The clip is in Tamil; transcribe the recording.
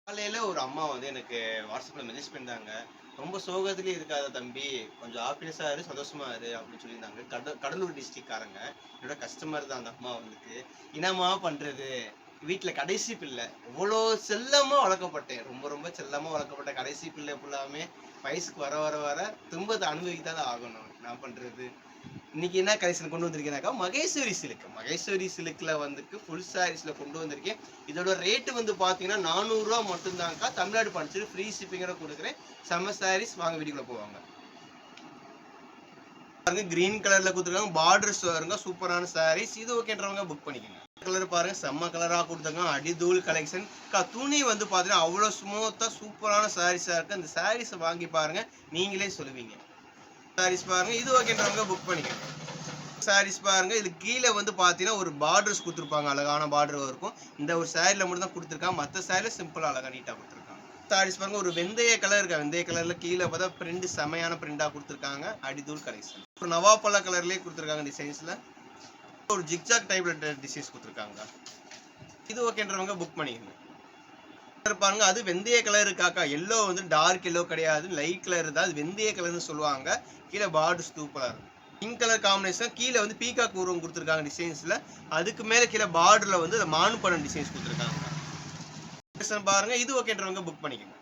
காலையில ஒரு அம்மா வந்து எனக்கு வாட்ஸ்அப்ல மெசேஜ் பண்ணியிருந்தாங்க. "ரொம்ப சோகத்திலே இருக்காத தம்பி. கொஞ்சம் ஹாப்பினஸ்ஸா இரு, சந்தோஷமா இரு" அப்படின்னு சொல்லியிருந்தாங்க. கடலூர் டிஸ்ட்ரிக்ட்காரங்க. என்னோட கஸ்டமர் தான் அந்த அம்மா வந்துட்டு. "என்னம்மா பண்றது? வீட்ல கடைசி பிள்ளை. எவ்வளோ செல்லமா வளர்க்கப்பட்டேன். ரொம்ப ரொம்ப செல்லமா வளர்க்கப்பட்ட கடைசி பிள்ளை ஃபுல்லாவுமே வயசுக்கு வர வர வர துன்பத்த அனுபவிக்க தான் ஆகணும். என்ன பண்றது?" இன்னைக்கு என்ன கலெக்ஷன் கொண்டு வந்திருக்கேனாக்கா, மகேஸ்வரி சில்க். மகேஸ்வரி சில்க்ல வந்துட்டு ஃபுல் சாரீஸ்ல கொண்டு வந்திருக்கேன். இதோட ரேட் வந்து பார்த்தீங்கன்னா, ரூ. 400 மட்டும் தான்க்கா. தமிழ்நாடு பாண்டிச்சேரி ஃப்ரீ ஷிப்பிங்கோட குடுக்குறேன். செம்ம சாரீஸ். வாங்க வீடியோக்குள்ள போவாங்க. பாருங்க கிரீன் கலர்ல குடுத்துருக்காங்க. பார்டர்ஸ் பாருங்க சூப்பரான சாரீஸ். இது ஓகேன்றவங்க புக் பண்ணிக்கங்க. கலர் பாருங்க செம்ம கலரா குடுத்துருக்காங்க. அடிதூள் கலெக்ஷன். துணி வந்து பார்த்தீங்கன்னா, அவ்வளோ ஸ்மூத்தா சூப்பரான சாரீஸா இருக்கு. அந்த சாரீஸ வாங்கி பாருங்க. நீங்களே சொல்லுவீங்க. சாரீஸ் பாருங்க. இது ஓகேன்றவங்க புக் பண்ணிக்கங்க. சாரீஸ் பாருங்க. இது கீழ வந்து பார்த்தீங்கன்னா, ஒரு பார்டர்ஸ் குடுத்துருப்பாங்க. அழகான பார்டர் இருக்கும். இந்த ஒரு சாரீல மட்டும் தான் குடுத்துருக்காங்க. மத்த சாரீல சிம்பிளா அழகா நீட்டா குடுத்துருக்காங்க. சாரீஸ் பாருங்க ஒரு வெந்தய கலர் இருக்கு. வெந்தய கலர்ல கீழ பார்த்தா பிரிண்ட் செமையான பிரிண்டா குடுத்துருக்காங்க. அடிதூள் கலெக்ஷன். ஒரு நவாப்பழ கலர்லயே குடுத்துருக்காங்க டிசைன்ஸ்ல. ஒரு ஜிக்ஜாக் டைப்ல டிசைன்ஸ் குடுத்துருக்காங்க. இது ஓகேன்றவங்க புக் பண்ணிக்கங்க. பாருங்க அது வெந்தய கலர் இருக்காக்கா. எல்லோ வந்து டார்க் எல்லோ கிடையாது. லைட் கலர் தான். அது வெந்தய கலர்னு சொல்லுவாங்க. கீழ பார்டர் சூப்பரா இருக்கும். பிங்க் கலர் காம்பினேஷன் கீழ வந்து பீகாக் உருவம் குடுத்துருக்காங்க டிசைன்ஸ்ல. அதுக்கு மேல கீழ பார்டர்ல வந்து மானுப்படம் டிசைன்ஸ் குடுத்துருக்காங்க. பாருங்க இது ஓகேன்றவங்க புக் பண்ணிக்கங்க.